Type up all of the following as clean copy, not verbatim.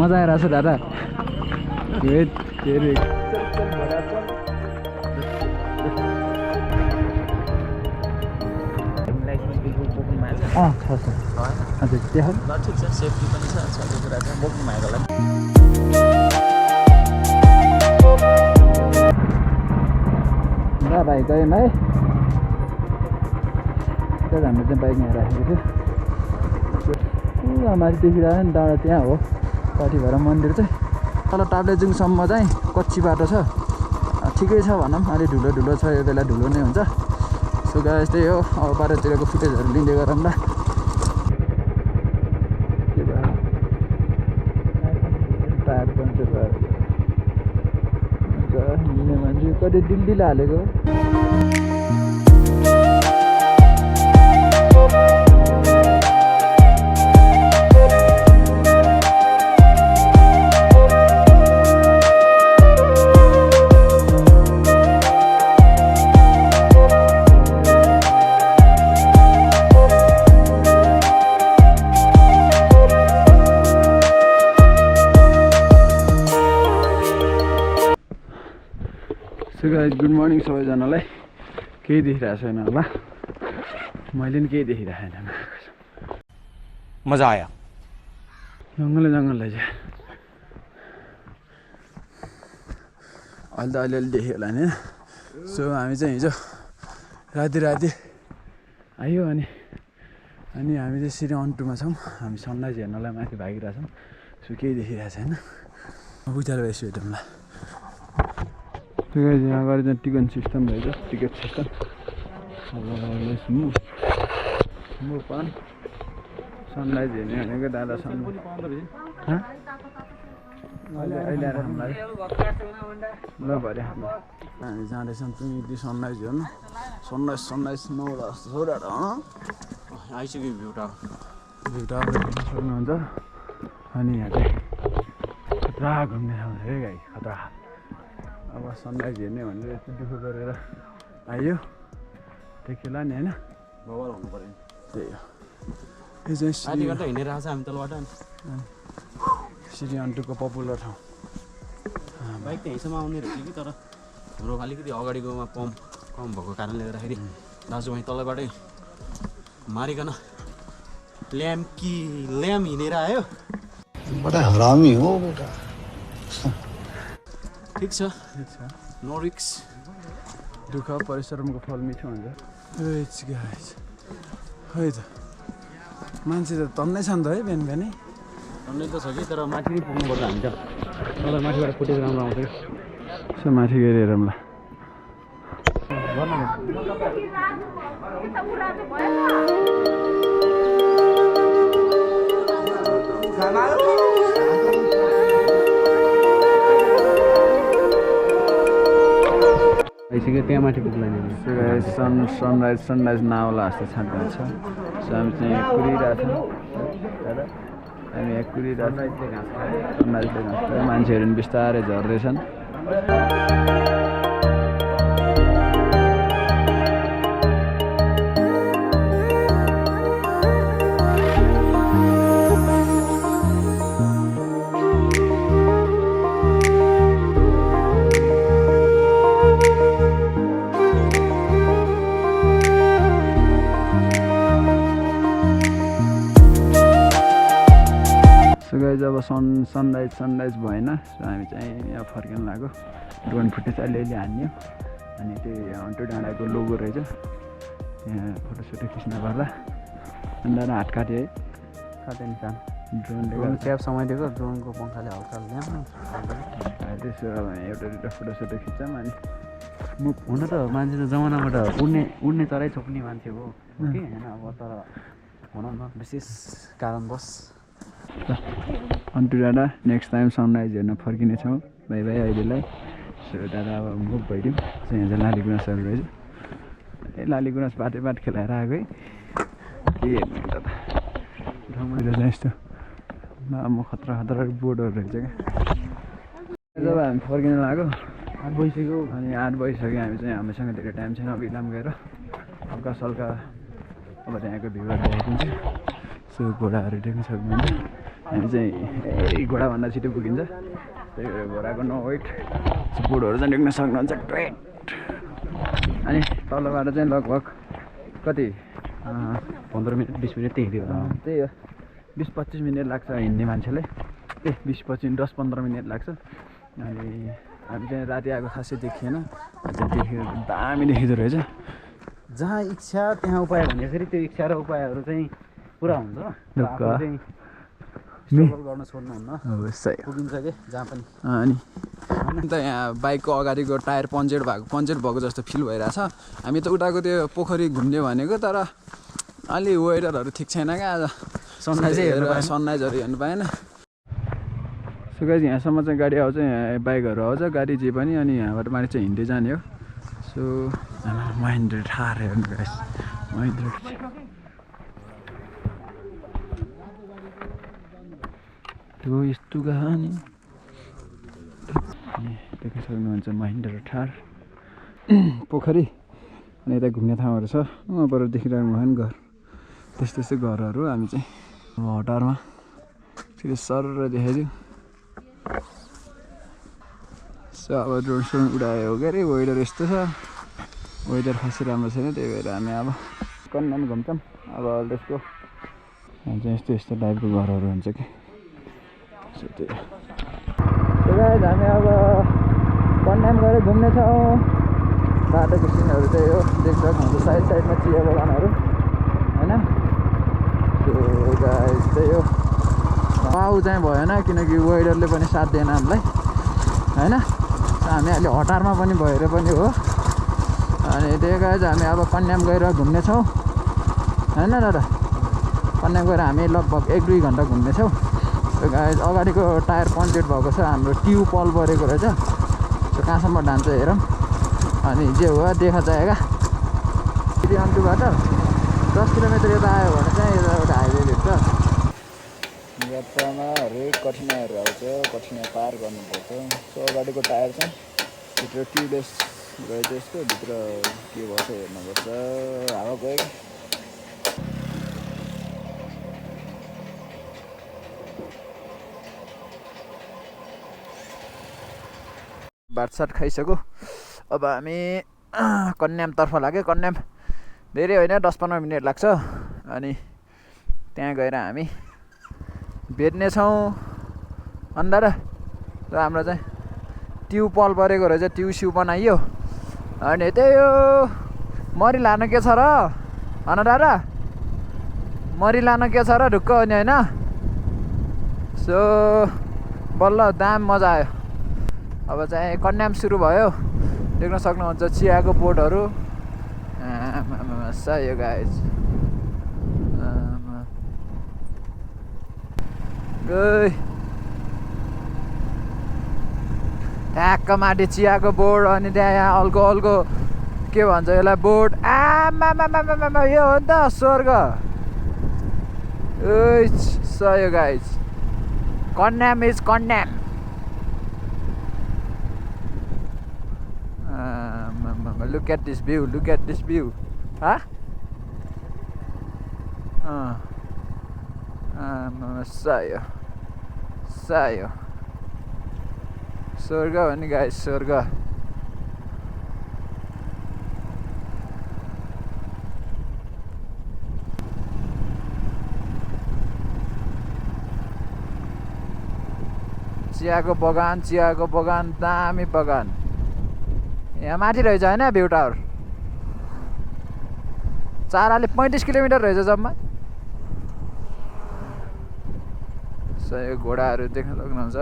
मजा आइरहेछ दादा हजुर त्यहाँ ल ठिक छ सेफ्टी पनि छ त्यो कुरा चाहिँ बोक्नु भएको लागि ल भाइ गयौँ है त्यही हाम्रो चाहिँ बाइक यहाँ राखेको थियो माथि देखिरहेको नि डाँडा त्यहाँ हो पाटी भएर मन्दिर चाहिँ तल टाप्लेजुङसम्म चाहिँ कच्ची बाटो छ ठिकै छ भनौँ अलि ढुलो ढुलो छ यो बेला ढुलो नै हुन्छ सो गाइस त्यही हो अब बाटोतिरको फुटेजहरू लिँदै गरौँ ल टायर पङ्चर भयो हिँड्ने मान्छे कति दिल्ली हालेको गुड मर्निङ सबैजनालाई केही देखिरहेको छैन होला मैले पनि केही देखिरहेको छैन मजा आयो जङ्गलै जङ्गललाई चाहिँ अहिले त अलिअलि देख्यो होला नि सो हामी चाहिँ हिजो राति आयो अनि हामी चाहिँ सिधै अन्टुमा छौँ हामी सनराइज हेर्नलाई माथि भागिरहेछौँ सो केही देखिरहेको छैन उचार भइसक्यो हेटौँला यहाँ अगाडि चाहिँ टिकट सिस्टम रहेछ टिकट सिस्टम पान सनराइज हेर्ने भनेको दादा सन अहिले आएर हामीलाई ल भरे हामी जाँदैछौँ यदि सनराइज हेर्नु सनराइज 9 जस्तो छ डाँडा आइसक्यो भ्यू टावर हेर्न सक्नुहुन्छ अनि यहाँ चाहिँ खतरा घुम्ने ठाउँ है गाई खतरा अब सनराइज हेर्ने भनेर यस्तो दुःख गरेर आयो देखिला नि होइन बवाल हुनु पर्यो त्यही हो यो चाहिँ हिँडेर आएको छ हामी तलबाट सिटी अन्टुको पपुलर ठाउँ बाइक त यहीँसम्म आउने रहेछ कि तर हाम्रो अलिकति अगाडिकोमा पम्प कम भएको कारणले गर्दाखेरि दाजुभाइ तलबाटै मारिकन ल्याम्प हिँडेर आयो बडा हरामी हो बेटा ठिक छ नो रिक्स दुःख परिश्रमको फल मिठो हुन्छ खै त मान्छे त तन्नै छ नि त है बिहान बिहानै तन्नै त छ कि तर माथि नै पुग्नुपर्छ हामी त तल माथिबाट फुटेज राम्रो आउँछ कि यसो माथि गएर हेरौँ ल आइसक्यो त्यहाँ माथि पुग्ला नि सनराइज नआउला जस्तो छान्दैन छ सो हामी चाहिँ यहाँ कुरिरहेछौँ हामी यहाँ कुरिरहेछौँ सनराइजले घाँस मान्छेहरू पनि बिस्तारै झर्दैछन् जब सनराइज भएन सो हामी चाहिँ यहाँ फर्किन लाग्यो ड्रोन फुटेज अलिअलि हान्यो अनि त्यही अन्टु डाँडाको लोगो रहेछ यहाँ फोटोसोटो खिच्न पर्दा अन्त हात काट्यो है काट्यो नि काम ड्रोनले क्याब समाइदिएको ड्रोनको पङ्खाले हल्का त्यसो एउटा दुइटा फोटोसोटो खिच्छौँ अनि म हुन त मान्छे त जमानाबाट उड्ने चराइ छोप्ने मान्छे हो कि होइन अब तर भनौँ न विशेष कारणवश अन्टु डाँडा नेक्स्ट टाइम सनराइज हेर्न फर्किनेछौँ बाई अहिलेलाई सो दादा अब मुभ भइदिउँ यहाँ चाहिँ लालीगुँरासहरू रहेछ ए लालीगुँरास बाटै खेलाएर आएको है के हेर्नु त रमाइलो चाहिँ यस्तो म खतरा बोर्डहरू रहेछ क्या जब हामी फर्किन लाग्यो 8 बजिसक्यो अनि 8 बजिसक्यो हामी चाहिँ हामीसँग धेरै टाइम छैन अब इलाम गएर हल्का सल्का अब त्यहाँको भ्यूहरू देखाइदिन्छु सो घोडाहरू देख्न सक्नुहुन्छ हामी चाहिँ घोडाभन्दा छिटो पुगिन्छ, त्यही भएर घोडाको नो वेट बुटहरू चाहिँ देख्न सक्नुहुन्छ ग्रेट। अनि तलबाट चाहिँ लगभग कति 15 मिनट 20 मिनट त्यही हो। त्यही हो 20-25 मिनट लाग्छ हिँड्ने मान्छेलाई, 10-15 मिनट लाग्छ। अनि हामी चाहिँ राति आएको खासै देखिएन, देखेर दामी देखिँदो रहेछ। जहाँ इच्छा त्यहाँ उपाय भन्दाखेरि त्यो इच्छा र उपायहरू चाहिँ पुरा हुन्छ। चाहिँ स्ट्रगल गर्न छोड्नुहुन्न, पुगिन्छ कि जहाँ पनि। अनि त यहाँ बाइकको अगाडिको टायर पन्चर भएको जस्तो फिल भइरहेछ। हामी त उताको त्यो पोखरी घुम्ने भनेको, तर अलि वेदरहरू ठिक छैन क्या आज, सनराइजहरू हेर्नु पाएन। सो गाइस यहाँसम्म चाहिँ गाडी आउँछ, यहाँ बाइकहरू आउँछ, गाडी जे पनि। अनि यहाँबाट माथि चाहिँ हिँड्दै जाने हो। सो महेन्द्र ठार हेर्नु गाइस, महेन्द्र त्यो यस्तो कहानी देख्न सक्नुहुन्छ। महेन्द्र ठार पोखरी अनि यता घुम्ने ठाउँहरू छ। पर देखिरहेको भएन घर, त्यस्तो घरहरू। हामी चाहिँ हतारमा फेरि सर देखाइदिउँ। सो अब ड्रोन सोन उडायो हो क्या अरे, वेदर यस्तो छ, वेदर खासै राम्रो छैन, त्यही भएर हामी अब कन्याम घुम्छौँ। अब त्यसको चाहिँ यस्तो टाइपको घरहरू हुन्छ कि। सो त्यही हामी अब कन्याम गएर घुम्नेछौँ। बाटोको सिनहरू चाहिँ हो, देख्छ हाम्रो साइडमा चिया बगानहरू होइन। त्यो गाइस त्यही हो, पाउ चाहिँ भएन किनकि वेदरले पनि साथ दिएन हामीलाई होइन। हामी अहिले हतारमा पनि भएर पनि हो। अनि त्यही गाइस हामी अब कन्याम गएर घुम्नेछौँ होइन दादा। कन्याम गएर हामी लगभग 1-2 घन्टा घुम्नेछौँ। त्यो गाइस अगाडिको टायर पन्चर भएको छ, हाम्रो ट्युब पल परेको रहेछ। त्यो कहाँसम्म जान्छ हेरौँ, अनि जे हो देखा जाएगा। फेरि अन्टुबाट 10 किलोमिटर यता आयो भने चाहिँ यता एउटा हाइवे भेट्छ। यात्रामा हरेक कठिनाइहरू आउँछ, कठिनाइ पार गर्नुपर्छ। सो अगाडिको टायर चाहिँ भित्र ट्युबलेस रहेछ, यसको भित्र के भन्छ हेर्नुपर्छ। हावा गयो कि बाटसाट खाइसक्यो। अब हामी कन्यामतर्फ लाग्यो। कन्याम धेरै होइन 10-15 मिनट लाग्छ। अनि त्यहाँ गएर हामी भेट्नेछौँ अन्त र हाम्रो चाहिँ ट्युब पल परेको रहेछ, ट्युब सिउ बनाइयो। अनि त्यही हो, मरि लानु के छ र भन दादा, मरि लानु के छ र ढुक्क हो नि होइन। सो बल्ल दाम मजा आयो। अब चाहिँ कन्याम सुरु भयो, देख्न सक्नुहुन्छ चियाको बोटहरू। सही हो गाइस, ठ्याक्क माथि चियाको बोर्ड, अनि त्यहाँ यहाँ अल्को के भन्छ यसलाई बोर्ड। आमा यो हो नि त स्वर्ग। सही हो guys, Kanyam is Kanyam. Look at this view, look at this view. Huh? Sayo. Surga भने guys, surga. चियाको बगान दामी बगान। यहाँ माथि रहेछ होइन भ्यू टावर। चाराले 35 किलोमिटर रहेछ जम्मा। सही घोडाहरू देख्न सक्नुहुन्छ।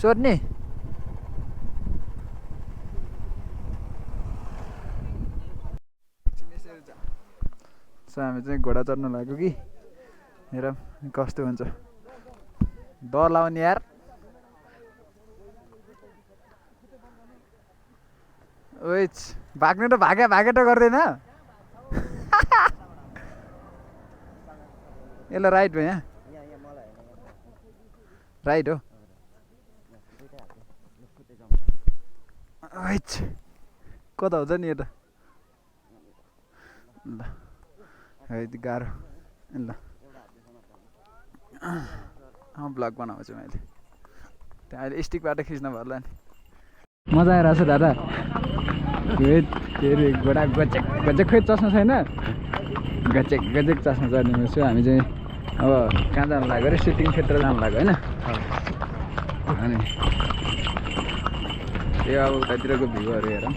सोध्ने हामी चाहिँ घोडा चढ्न लाग्यो कि हेरौँ कस्तो हुन्छ। डर लाउने यार। ओइच भाग्ने त भागे त गर्दैन। यसलाई राइट भयो यहाँ, राइट हो। ओइच कता हुन्छ नि यो त। ल गाह्रो ल ब्लग बनाउँछु मैले त्यहाँ अहिले स्टिकबाट खिच्नु पर्ला नि मजा आइरहेछ दादा फेरि घोडा गचेक गचेक खोइ चस्मा छैन गचेक गचेक चस्मा चढ्ने छु हामी चाहिँ अब कहाँ जानु लाग्यो अरे सुटिङ क्षेत्र जानु लाग्यो होइन अनि त्यो अब उतातिरको भ्यूहरू हेरौँ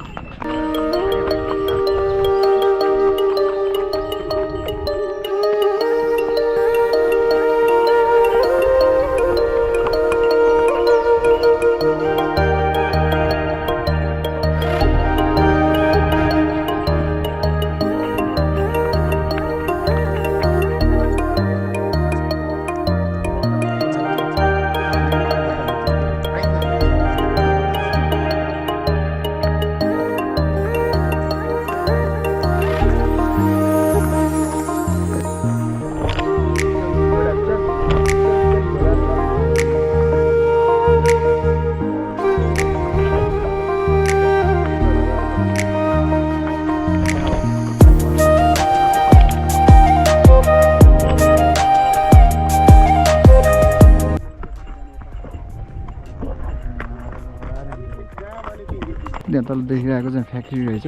त्यहाँ तल देखिरहेको चाहिँ फ्याक्ट्री रहेछ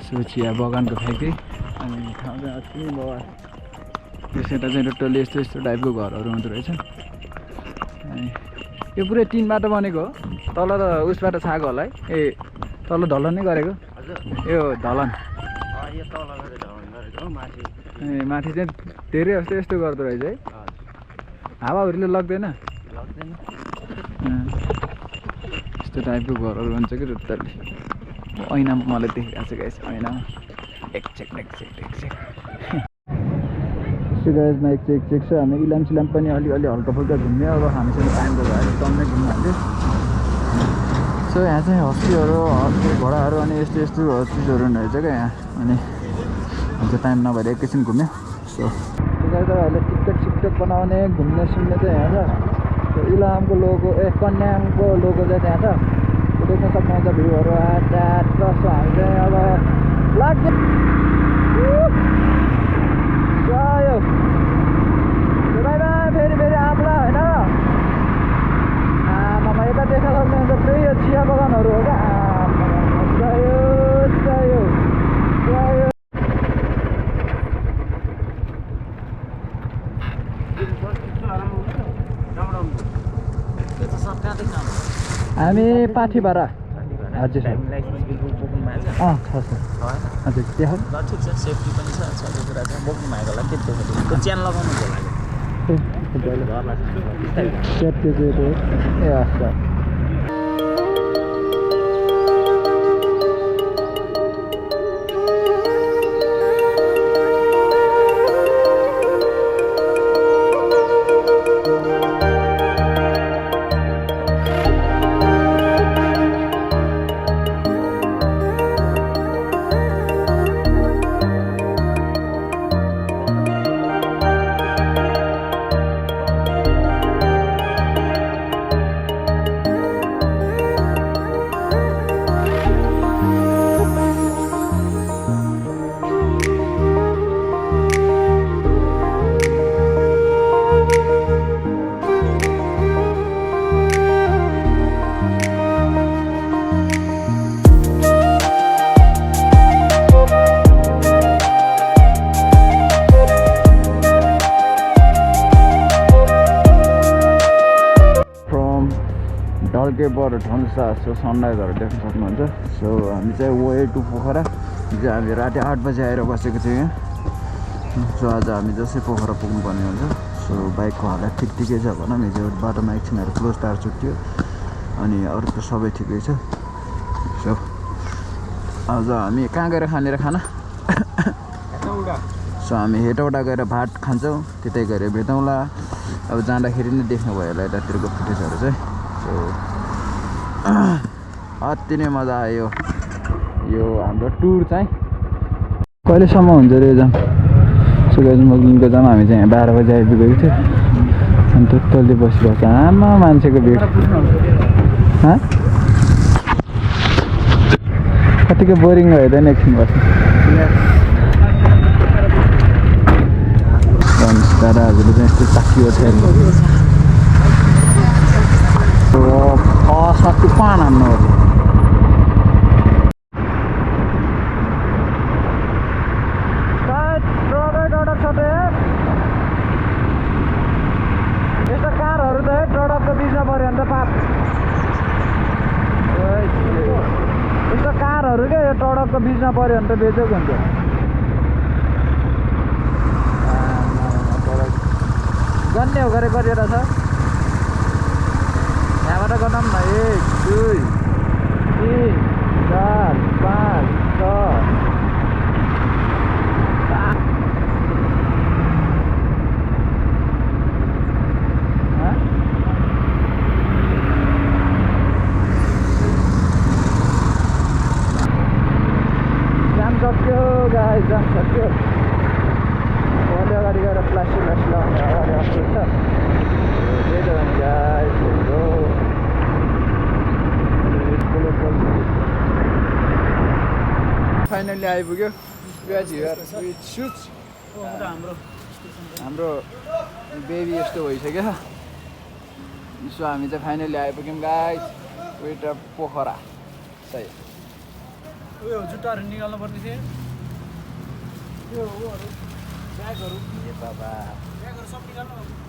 सो चिया बगानको फ्याक्ट्री अनि ठाउँ चाहिँ अति बाबा त्यसैता चाहिँ टोटल्ली यस्तो यस्तो टाइपको घरहरू हुँदो रहेछ अनि यो पुरै टिनबाट बनेको हो तल त उसबाट छाएको होला है ए तल ढलन नै गरेको यो ढलन ए माथि चाहिँ धेरै यस्तो यस्तो गर्दो रहेछ है हावाहरूले लाग्दैन यस्तो टाइपको घरहरू हुन्छ कि टोटल्ली ऐनामा मलाई देखिरहेको छ गाइस ऐनामा एकचेक सो गाइसमा एकचेक छ हामी इलाम सिलाम पनि अलिअलि हल्का फुल्का घुम्यो अब हामीसँग टाइमको भएर टन्नै घुम्नु हाल्यो सो यहाँ चाहिँ हस्तीहरू हस्ती घोडाहरू अनि यस्तो यस्तो चिजहरू रहेछ क्या यहाँ अनि हुन्छ टाइम नभएर एकैछिन घुम्यो सो तपाईँहरूले टिकटक बनाउने घुम्ने सुन्ने चाहिँ यहाँ छ इलामको लोगो कन्यामको लोगो चाहिँ त्यहाँ छ देख्न सक्नुहुन्छ भ्यूहरू आचार प्लस हामी चाहिँ अब लाग्यो फेरि आम्ला होइन आमामा यता देख्न सक्नुहुन्छ पुरै यो चिया बगानहरू हो क्या हामी पाठीबाट हजुर हजुर त्यहाँ ठिक छ सेफ्टी पनि छ सबै कुरा छ बोक्नु भएको होला के त्यो च्यान लगाउनु होला सेफ्टी चाहिँ ए हस् ढल्केबाट ढल्सा सो सनराइजहरू देख्न सक्नुहुन्छ सो हामी चाहिँ वे टु पोखरा हिजो हामी राति 8 बजे आएर बसेको थियौँ यहाँ सो आज हामी जसै पोखरा पुग्नुपर्ने हुन्छ सो बाइकको हालत ठिकै छ भनौँ हिजो बाटोमा एकछिनहरू क्लोज टायर छुट्यो अनि अरू त सबै ठिकै छ सो आज हामी कहाँ गएर खाने र खाना सो हामी हेटौडा गएर भात खान्छौँ त्यतै गएर भेटौँला अब जाँदाखेरि नै देख्नुभयो होला यतातिरको फुटेजहरू चाहिँ सो अति नै मजा आयो यो हाम्रो टुर चाहिँ कहिलेसम्म हुन्छ अरे जाम सो गाइस मगलिङको जाम हामी चाहिँ 12 बजे आइपुगेको थियो अनि टोटल्ली बसिरहेको छ आमा मान्छेको भिड कतिको बोरिङ भयो त नि एकछिन बस्नु दादाहरूले चाहिँ यस्तो ताकियो थियो सत्तु पान हान्नु यस्तो कारहरू त ट्रडकको बिचमा पऱ्यो भने त पाप यस्तो कारहरू क्या यो ट्रडकको बिचमा पऱ्यो भने त बेचेको हुन्छ गन्ने हो गरे कतिवटा छ यहाँबाट गनौँ न 1 2 3 4 5 6 सक्यो गाइस जाम सक्यो अहिले अगाडि गएर फ्ल्यास लगाउने अगाडि अप्ठ्यारो छ त्यही त भने गाइस फाइनल्ली आइपुग्यो हाम्रो बेबी यस्तो भइसक्यो सो हामी चाहिँ फाइनल्ली आइपुग्यौँ गाइस वेट पोखरा सही उयो जुत्ताहरू निकाल्नु पर्ने थियो यो ब्यागहरू बाबा ब्यागहरू सब निकाल्नु